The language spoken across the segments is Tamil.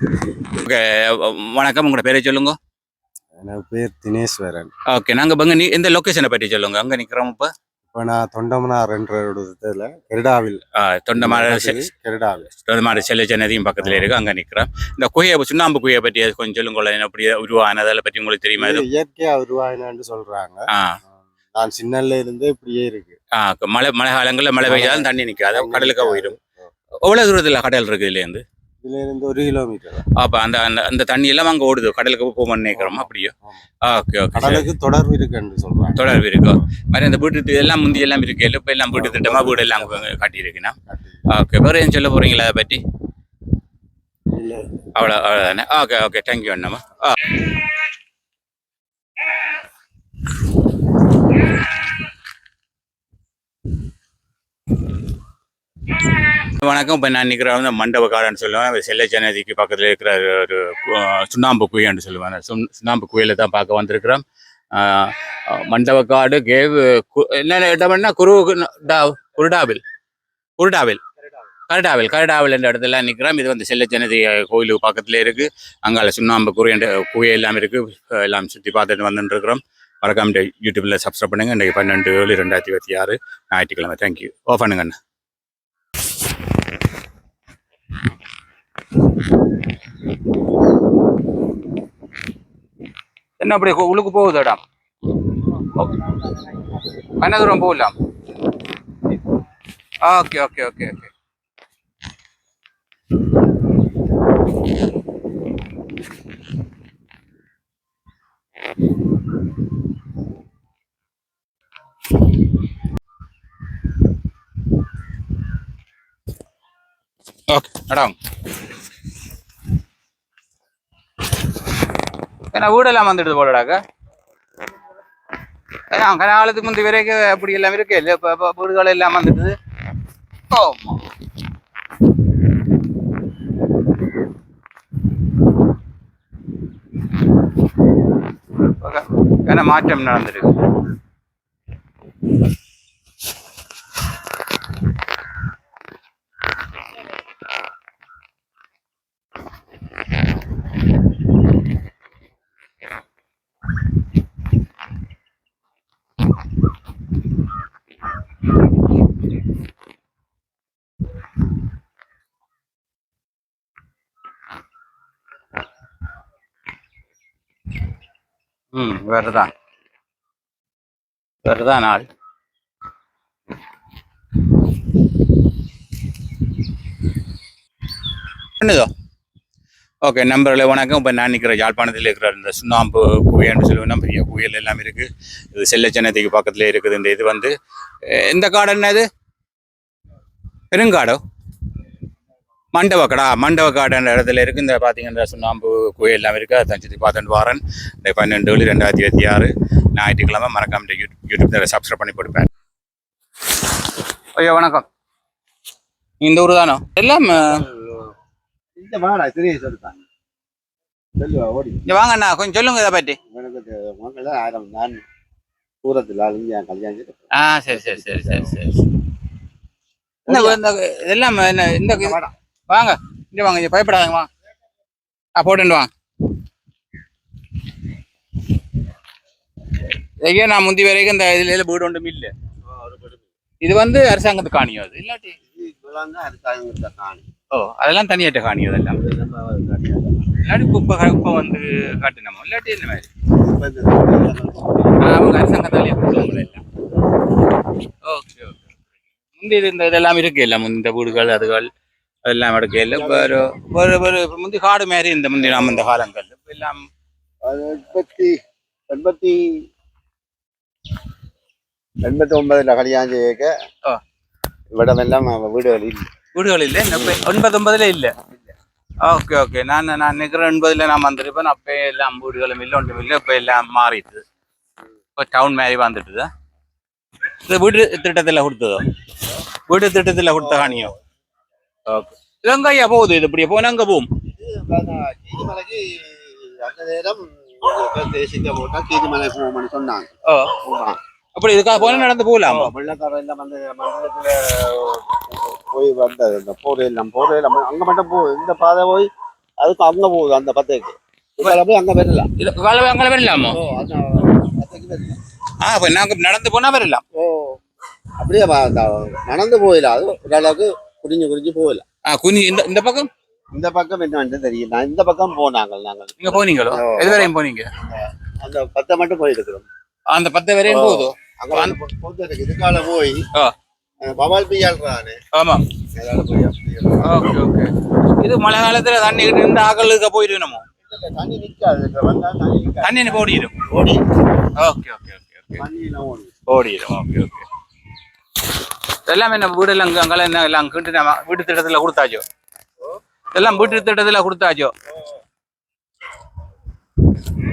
ஓகே. வணக்கம். உங்களோட பேரை சொல்லுங்க. எனக்கு பேர் தினேஸ்வரன். ஓகே. நாங்க எந்த லொகேஷனை பற்றி சொல்லுங்க. அங்க நிக்கிறோம் இப்ப. இப்போ நான் தொண்டமனார்ன்ற ஒரு இதில் கெரடாவில் தொண்டமாடு செல்லச்ச நதியும் பக்கத்துல இருக்கு. அங்க நிக்கிறோம். இந்த குகையை சுண்ணாம்பு குகையை பற்றி கொஞ்சம் சொல்லுங்க. எப்படி உருவானது அதை பற்றி உங்களுக்கு தெரியுமா? இது இயற்கையா உருவாயினான்னு சொல்றாங்க. நான் சின்னல இருந்து இப்படியே இருக்கு. மழை காலங்களில் மழை பெய்யாலும் தண்ணி நிற்காது, கடலுக்கு போயிடும். எவ்வளவு தூரத்தில் கடல் இருக்கு இதுலேருந்து? இதுல இருந்து 1 கிலோமீட்டர். அப்ப அந்த அந்த தண்ணி எல்லாம் அங்க ஓடுது, கடலுக்கு போவோம்னு நினைக்கிறோம். அப்படியோ? Okay okay. கடலுக்கு தொடர்பு இருக்குன்னு சொல்றாங்க. தொடர்பு இருக்கும். மாதிரி அந்த வீட்டு எல்லாம் முந்தி எல்லாம் இருக்கு, இப்ப எல்லாம் வீட்டு திட்டமா வீடு எல்லாம் காட்டியிருக்குண்ணா. ஓகே. வேற ஏன் சொல்ல போறீங்களா அதை பற்றி? அவ்வளவுதானே. Okay okay. தேங்க்யூ அண்ணாமா. வணக்கம். இப்போ நான் நிற்கிற வந்து மண்டபக்காரன்னு சொல்லுவேன். செல்லச்ச நதிக்கு பக்கத்தில் இருக்கிற ஒரு சுண்ணாம்பு குயின்னு சொல்லுவேன். சுண்ணாம்பு குயில தான் பார்க்க வந்திருக்கிறோம். மண்டபக்காடு கேவ் என்னென்ன இடம்னா குருடாவில் கரடாவில் என்ற இடத்துல நிற்கிறோம். இது வந்து செல்லச்ச நதி கோயிலுக்கு பக்கத்துல இருக்கு. அங்கால சுண்ணாம்பு குகை எல்லாம் இருக்கு. எல்லாம் சுற்றி பார்த்துட்டு வந்துட்டு இருக்கிறோம். மறக்காம யூடியூப்ல சப்ஸ்கிரைப் பண்ணுங்க. இன்றைக்கு 12/7/2026 ஞாயிற்றுக்கிழமை. தேங்க்யூ. ஓ பண்ணுங்க அண்ணா. என்ன அப்படி உள்ளுக்கு போகுது இடம்? என்ன தூரம் போகலாம்? Okay okay okay okay. Okay madam. ஏன்னா வீடெல்லாம் வந்துடுது போலடாக்க. கனாலத்துக்கு முந்தி வரைக்கும் அப்படி எல்லாம் இருக்கு இல்லை? இப்போ வீடுகள் எல்லாம் வந்துடுது. ஏன்னா மாற்றம் நடந்துருக்கு. வேறதான் நாள். என்னதோ ஓகே. நம்பர்ல வணக்கம். இப்போ நான் நிற்கிற யாழ்ப்பாணத்தில் இருக்கிற இந்த சுண்ணாம்பு குகைன்னு சொல்லுவேன். பெரிய குகையில் எல்லாம் இருக்கு. இது செல்லச்ச நதிக்கு பக்கத்துல இருக்குது. இந்த இது வந்து எந்த காடு? என்னது? பெருங்காடோ? மண்டபக்காடுன்ற இடத்துல இருக்கு. இந்த பார்த்தீங்கன்னா சுண்ணாம்பு குகை எல்லாம் இருக்கு. அதை சுற்றி பார்த்துட்டு வாரன். இந்த 12/7/2026 ஞாயிற்றுக்கிழமை. மறக்காம யூடியூப்ல சப்ஸ்கிரைப் பண்ணி கொடுப்பேன். ஐயோ வணக்கம். இந்த ஊர் தானோ? எல்லாம் வாங்கண்ணா, கொஞ்சம் சொல்லுங்க இதை பற்றி. சரி சரி சரி சரி சரி. இதெல்லாம் இந்த வாங்க இங்க வாங்க, இங்க பயப்படாதங்க. வாங்க போட்டு வாங்க. ஐயா நான் முந்தி வரைக்கும் இந்த இதுல வீடு ஒன்றும் இல்லை. இது வந்து அரசாங்கத்து காணியோ? அது இல்லாட்டி அதெல்லாம் தனியாட்ட காணியோ? அதெல்லாம் இல்லாட்டி குப்பை வந்து காட்டினோமோ? இல்லாட்டி இந்த மாதிரி அவங்க அரசாங்கத்தாலேயே கொடுத்தவங்கள எல்லாம். Okay okay. முந்தி இந்த இதெல்லாம் இருக்கு. எல்லாம் இந்த வீடுகள் அதுகள் அதெல்லாம் எடுக்க இல்லை. முந்தி காடு மாதிரி இந்த முந்தி நாம் இந்த காலங்கள் எல்லாம் 89 கல்யாணம் செய்ய இവിടമെല്ലാം வீடுகள் இல்லை. 89 இல்லை. Okay okay. நான் நினைக்கிறேன் 80 நான் வந்திருப்பேன். அப்போ எல்லாம் வீடுகளும் இல்லை, ஒன்றும் இல்லை. இப்போ எல்லாம் மாறிடுது. இப்போ டவுன் மாதிரி வந்துட்டுது. இந்த வீடு திட்டத்தில் கொடுத்ததோ? வீடு திட்டத்தில் கொடுத்த காணியோ? ஓகே. எங்க ஐயா போகுது இது? இப்படியே போனா அங்கே போகும். சொன்னாங்க. அப்படி இதுக்காக போன நடந்து போகலாம். வெள்ளக்காரன் எல்லாம் வந்து மண்டலத்துல போய் வந்தது. இந்த போரையெல்லாம் அங்க மட்டும் இந்த பாதை போய் அதுக்கு அங்க போகுது அந்த 10க்கு போய் அங்க வரலாம். இது கலவை அங்கே வரலாமோ? ஓ அந்த 10க்கு வரலாம். அப்போ நாங்கள் நடந்து போனால் வரலாம். ஓ அப்படியே நடந்து போயிடலாம். அது ஓரளவுக்கு குடிஞ்சு போயிடலாம். குனி இந்த பக்கம் இந்த பக்கம் என்னன்னு தெரியல. நான் இந்த பக்கம் போனாங்க. நாங்கள் நீங்க போனீங்களோ? எது வரையும் போனீங்க? அந்த 10 மட்டும் போயிருக்கிறோம். அந்த 10 வரையும் போதும். இதுக்கால போய் பவால் பியாள்றானே. ஆமா. போய் ஓகே ஓகே. இது மழை காலத்துல தண்ணி கிட்ட இருந்து ஆக்களுக்கு போயிடணுமோ? தண்ணி நிற்காது. தண்ணி ஓடிடும். ஓடி ஓகே ஓகே ஓகே ஓகே. தண்ணியெல்லாம் ஓடிடும். Okay okay. எல்லாமே நம்ம வீடெல்லாம் அங்கெல்லாம் என்ன எல்லாம் கிட்டு நம்ம வீட்டு திட்டத்தில் கொடுத்தாச்சோ? எல்லாம் வீட்டு திட்டத்தில் கொடுத்தாச்சோ?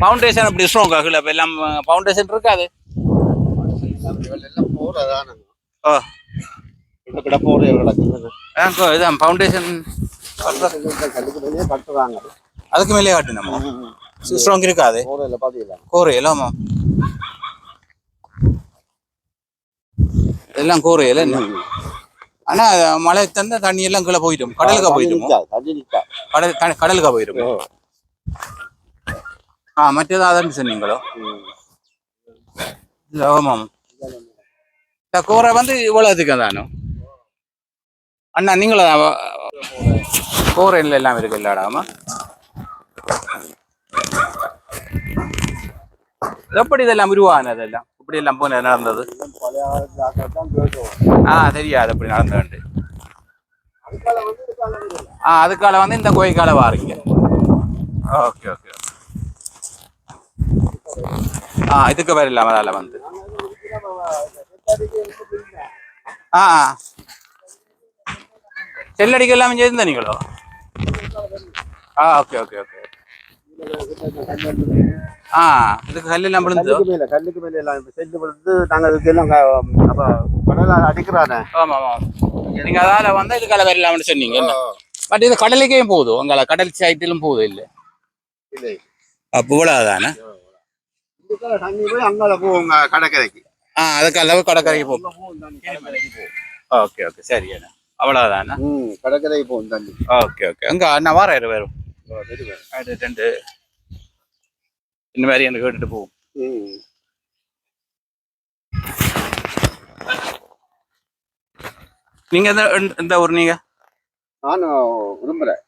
ஃபவுண்டேஷன் அப்படி ஸ்ட்ராங் ஆகல. இப்போ எல்லாம் ஃபவுண்டேஷன் இருக்காது. எல்லாம் போறதான. ஓ கிட்ட போற கிடக்குது. இதான் ஃபவுண்டேஷன் கட்டுறாங்க. அதுக்கு மேலே காட்டு நம்ம ஸ்ட்ராங் இருக்காது. போறதில்ல பாத்தீங்களா? கோரையில ஆமா எல்லாம் கோரையில. ஆனா மழை தந்த தண்ணி எல்லாம் கீழே போயிடும். கடலுக்கா போயிடும். கடலுக்கா போயிடும். மற்றது அதான் சொன்னீங்களோ? ஆமாம். இந்த கோரை வந்து இவ்வளவுக்கு தானோ அண்ணா? நீங்களும் கோரையில் எல்லாம் இருக்கு இல்லாடாமா? எப்படி இதெல்லாம் உருவானது? அதெல்லாம் இப்படி எல்லாம் போன நடந்தது? தெரியாது அப்படி நடந்து. அதுக்கால வந்து இந்த கோயிக்கால வாரீங்க. Okay okay. இதுக்கு வேற இல்லாம அதில் வந்து செல்லடிக்க எல்லாம் செய்திருந்த நீங்களோ? Okay okay okay. இதுக்கு கல்லெல்லாம் விழுந்து கல்லுக்கு மேல எல்லாம் செல்லு விழுந்து நாங்க இதுக்கெல்லாம் கடலை அடிக்கிறானே. ஆமா ஆமா. நீங்க அதால வந்து இது கடை வரலாம்னு சொன்னீங்க. பட் இது கடலுக்கே போதும். உங்களை கடல் சைட்டிலும் போதும் இல்லை? அப்போ இவ்வளவுதானே? தண்ணி போய் அங்கால போவோங்க கடற்கரைக்கு. அதுக்கு அளவு கடற்கரைக்கு போகும். ஓகே ஓகே சரி. அவ்வளவுதானே? கடற்கரைக்கு போகும் தண்ணி. Okay okay. அங்க அண்ணா வார வரும் 2 இந்த மாதிரி எனக்கு கேட்டுட்டு போகும். நீங்க எந்த ஊர்? நீங்க? நானும் உரும்புறேன்.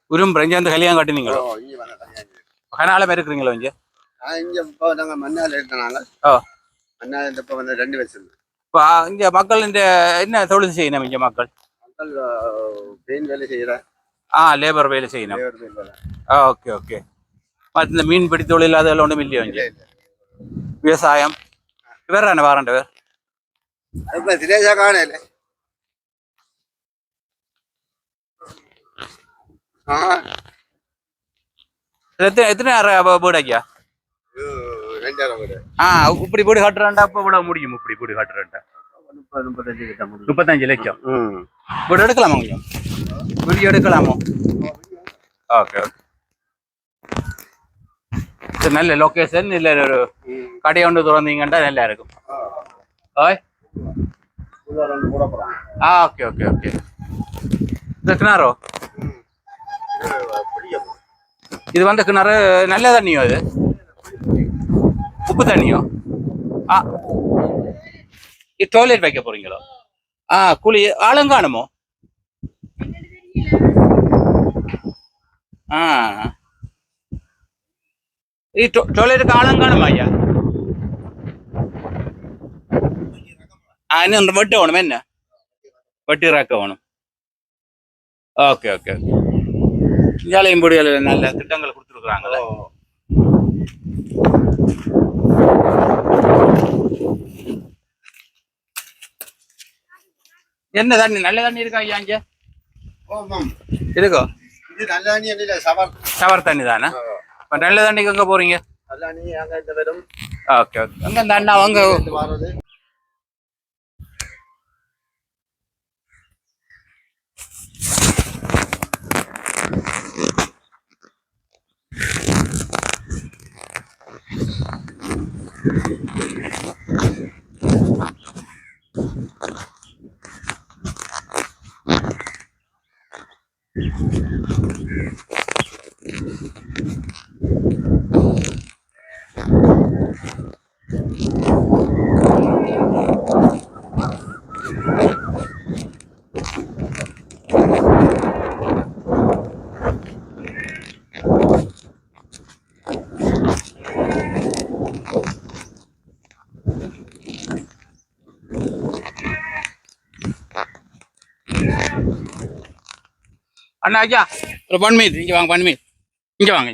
இங்க வந்து கல்யாணம் காட்டினீங்களோ? கனால பேர் இருக்கிறீங்களோ இங்க? இங்க இப்போ நாங்கள் மண்ணால் எடுத்தனால மண்ணால் இப்போ வந்து 2 வருஷம். இப்போ இங்க மக்கள் இந்த என்ன தொழில் செய்யணும்? இங்க மக்கள் பெயின் வேலை செய்யறேன். லேபர் வேலை செய்யணும். Okay okay. மற்ற இந்த மீன்பிடி தொழில் அதெல்லாம் ஒன்றும் இல்லையோ இங்க? விவசாயம் வேற என்ன வாரண்ட வேறு? அதுக்கு திரேசா காணல. எத்தனை வீடு ஐயா? 2000 வீடு. இப்படி வீடு கட்டுறாண்டா அப்ப விட முடியும்? இப்படி வீடு கட்டுறாண்டா 35 லட்சம் வீடு எடுக்கலாமா? கொஞ்சம் வீடு எடுக்கலாமோ? Okay okay. நல்ல லொகேஷன் இல்ல, ஒரு கடையை ஒன்று திறந்தீங்கன்னா நல்லா இருக்கும். Okay okay okay. இந்த கிணறோ? இது வந்து கிணறு நல்ல தண்ணியோ? அது உப்பு தண்ணியோ? டாய்லெட் வைக்க போறீங்களோ? குழி ஆழங்காணுமோ? டாய்லெட்டுக்கு ஆழங்காணுமா ஐயா? இன்னும் வெட்டு வேணும். என்ன வெட்டி இறக்க வேணும். Okay okay okay. ஜாலையும்படியால் நல்ல திட்டங்கள் கொடுத்துருக்குறாங்களே. என்ன தண்ணி? நல்ல தண்ணி இருக்கா ஐயா இங்க? இருக்கோ? இது நல்ல தண்ணி இல்ல, ஷவர் தண்ணி தானே? நல்ல தண்ணிக்கு எங்க போறீங்க? Okay okay. அங்க இந்த அண்ணா வாங்க வர்றது. அண்ணா ஐயா ஒரு பன்மீட் இங்க வாங்க, பன்மீட் இங்க வாங்க.